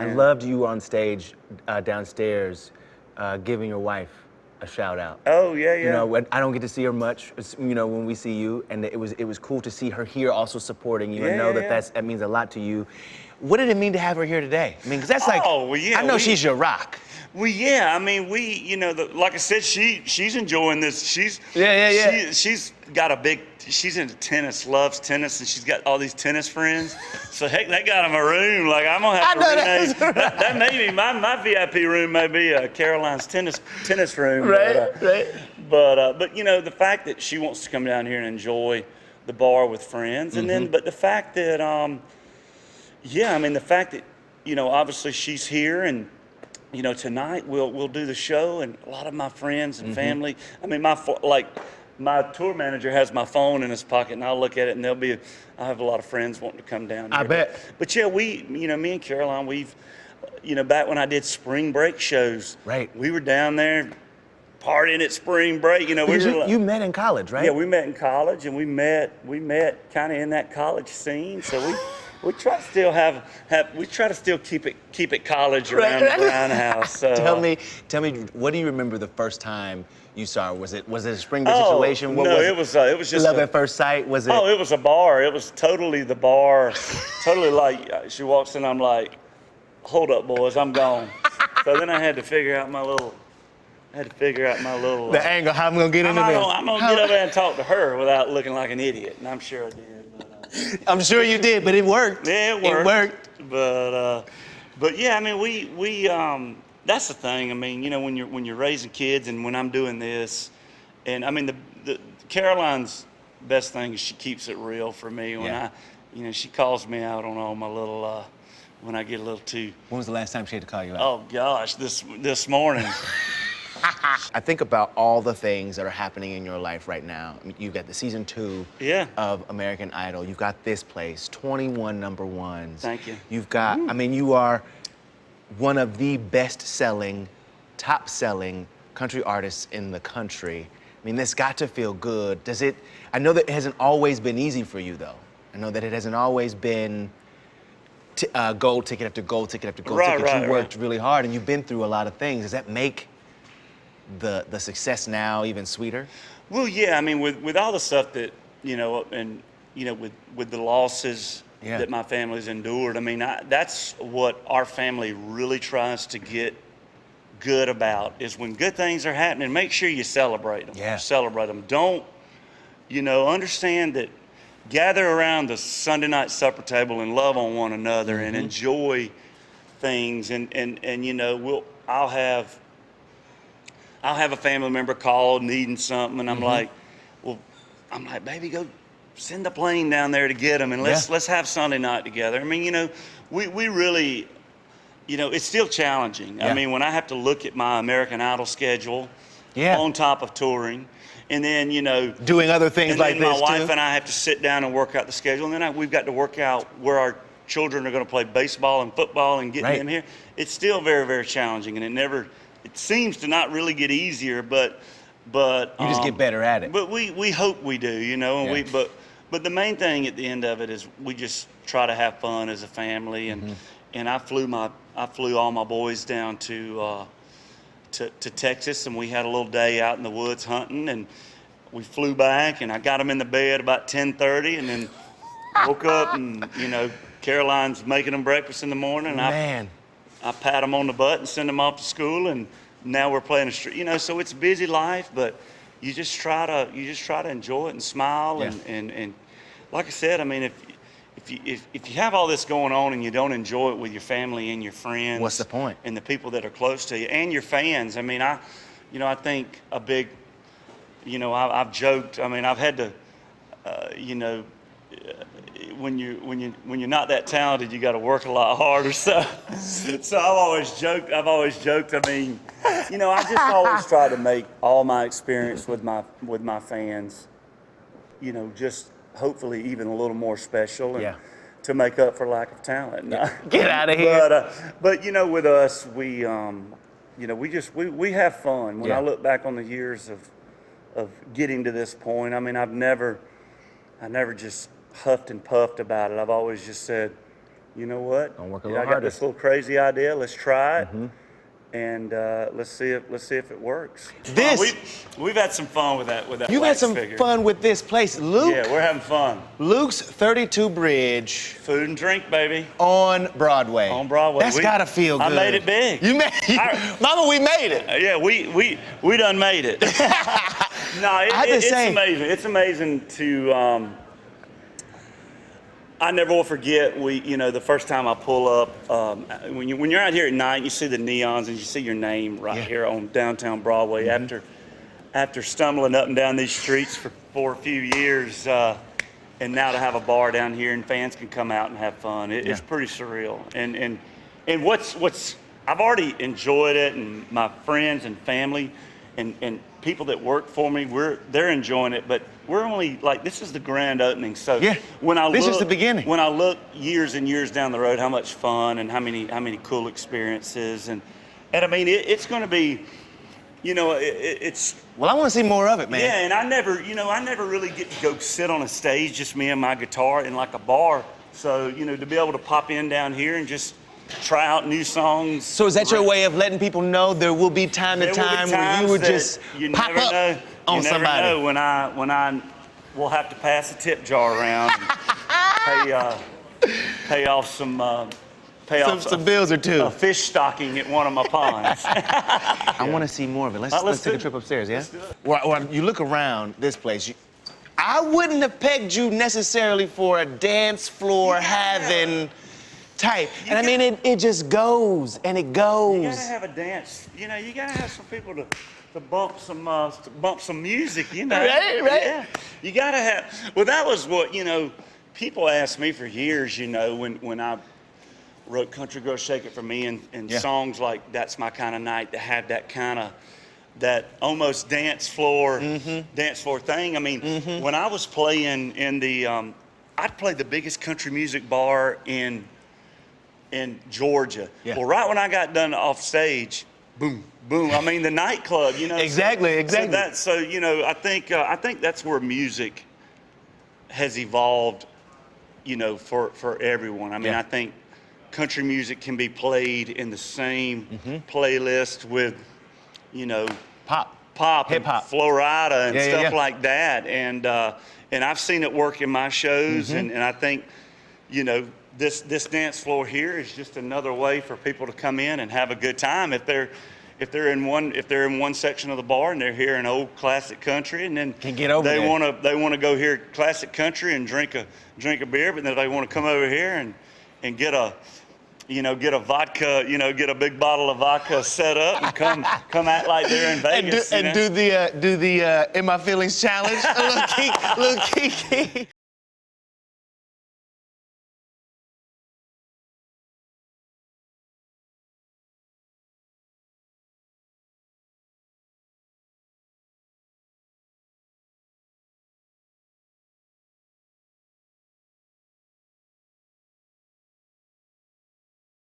I loved you on stage downstairs giving your wife a shout out. Oh, yeah, yeah. You know, I don't get to see her much, you know, when we see you, and it was cool to see her here also supporting you. I know that means a lot to you. What did it mean to have her here today? I mean, because that's like, well, yeah, I know she's your rock. Well, yeah, I mean, you know, like I said, she's enjoying this. She's she's into tennis, loves tennis, and she's got all these tennis friends. So heck, they got him a room. Like I'm gonna have to rename that. Maybe my VIP room may be Caroline's tennis room. Right. But you know, the fact that she wants to come down here and enjoy the bar with friends, and then but the fact that yeah, I mean the fact that you know obviously she's here and. You know, tonight we'll do the show, and a lot of my friends and family. I mean, my tour manager has my phone in his pocket, and I'll look at it, and I have a lot of friends wanting to come down here. I bet. But yeah, you know, me and Caroline, we've, you know, back when I did spring break shows, right? We were down there partying at spring break. You know, you met in college, right? Yeah, we met in college, and we met kind of in that college scene. So we try to still keep it college around the Bryan house. So, tell me, what do you remember the first time you saw her? Was it a spring break situation? What it was just love at first sight. Was it? Oh, it was a bar. It was totally the bar. Totally like she walks in, I'm like, hold up, boys, I'm gone. So then I had to figure out my little. The angle. How I'm gonna get into this? I'm gonna get over there and talk to her without looking like an idiot, and I'm sure I did. I'm sure you did, but it worked. Yeah, it worked. But yeah, I mean, we that's the thing. I mean, you know, when you're raising kids, and when I'm doing this, and I mean, the Caroline's best thing is she keeps it real for me. When you know, she calls me out on all my little when I get a little too. When was the last time she had to call you out? Oh gosh, this morning. I think about all the things that are happening in your life right now. I mean, you've got the season 2 of American Idol. You've got this place, 21 number ones. Thank you. You've got, I mean, you are one of the best-selling, top-selling country artists in the country. I mean, this got to feel good. I know that it hasn't always been easy for you, though. I know that it hasn't always been gold ticket after gold ticket after gold ticket. You worked really hard, and you've been through a lot of things. Does that make the success now even sweeter? Well, yeah, I mean, with all the stuff that, you know, and, you know, with the losses that my family's endured, I mean, that's what our family really tries to get good about, is when good things are happening, make sure you celebrate them. Yeah. Celebrate them. Don't, you know, understand that gather around the Sunday night supper table and love on one another and enjoy things. And you know, I'll have a family member call needing something, and I'm like, baby, go send the plane down there to get them, and let's have Sunday night together. I mean, you know, we really, you know, it's still challenging. I mean, when I have to look at my American Idol schedule on top of touring, and then, you know, doing other things like this, my wife and I have to sit down and work out the schedule, and then we've got to work out where our children are going to play baseball and football and getting them here. It's still very, very challenging, and it seems to not really get easier, but you just get better at it. But we hope we do, you know, and but the main thing at the end of it is we just try to have fun as a family, and I flew all my boys down to Texas, and we had a little day out in the woods hunting, and we flew back, and I got them in the bed about 10:30, and then woke up, and you know, Caroline's making them breakfast in the morning, and I pat them on the butt and send them off to school, and now we're playing a street. You know, so it's a busy life, but you just try to enjoy it and smile, and like I said, I mean, if you have all this going on and you don't enjoy it with your family and your friends, what's the point? And the people that are close to you and your fans. I mean, I think a big, you know, I've joked. I mean, I've had to, you know, when you're not that talented, you got to work a lot harder. So I've always joked. I mean, you know, I just always try to make all my experience with my fans, you know, just hopefully even a little more special, and to make up for lack of talent. Get out of here. But you know, with us, we you know, we have fun. When I look back on the years of getting to this point, I mean, I never just huffed and puffed about it. I've always just said, you know what? Gonna work a I little got harder. this little crazy idea. Let's try it. And let's see if it works. We've had some fun with that You've had wax some figure. fun with this place, Luke. Yeah, we're having fun. Luke's 32 Bridge Food and drink, baby. on Broadway. On Broadway. That's gotta feel good. I made it big. You made Mama, we made it. Yeah, we done made it. No, it's amazing. It's amazing to. I never will forget. The first time I pull up, when you're out here at night, you see the neons and you see your name right here on downtown Broadway. After stumbling up and down these streets for a few years, and now to have a bar down here and fans can come out and have fun, it's pretty surreal. And what's I've already enjoyed it, and my friends and family and people that work for me, they're enjoying it, but we're only this is the grand opening. So this is the beginning. When I look years and years down the road, how much fun and how many cool experiences, and I mean it's going to be, it's. Well, I want to see more of it, man. Yeah, and I never really get to go sit on a stage, just me and my guitar in like a bar. So to be able to pop in down here and just try out new songs. So is that your way of letting people know there will be time to time where you would just pop up on somebody? You never know when I will have to pass a tip jar around and pay off some bills or two. A fish stocking at one of my ponds. I want to see more of it. Let's take a trip upstairs, yeah? Well, you look around this place. I wouldn't have pegged you necessarily for a dance floor having type. And I mean, it just goes and it goes. You gotta have a dance. You gotta have some people to bump some music. Right. Yeah. You gotta have. Well, that was what people asked me for years. When I wrote "Country Girl Shake It For Me" and songs like "That's My Kind of Night" that had that kind of that almost dance floor thing. I mean, when I was playing in the, I'd play the biggest country music bar in Georgia. Yeah. Well, right when I got done off stage, boom, boom. I mean, the nightclub, Exactly. So I think that's where music has evolved, for everyone. I mean, I think country music can be played in the same playlist with, pop, hip hop, Florida, and stuff like that. And I've seen it work in my shows, and I think, this dance floor here is just another way for people to come in and have a good time. If they're in one section of the bar and they're hearing old classic country, and then they want to go hear classic country and drink a beer, but then they want to come over here and get a vodka, get a big bottle of vodka set up and come act like they're in Vegas. Do the In My Feelings challenge. A little kiki.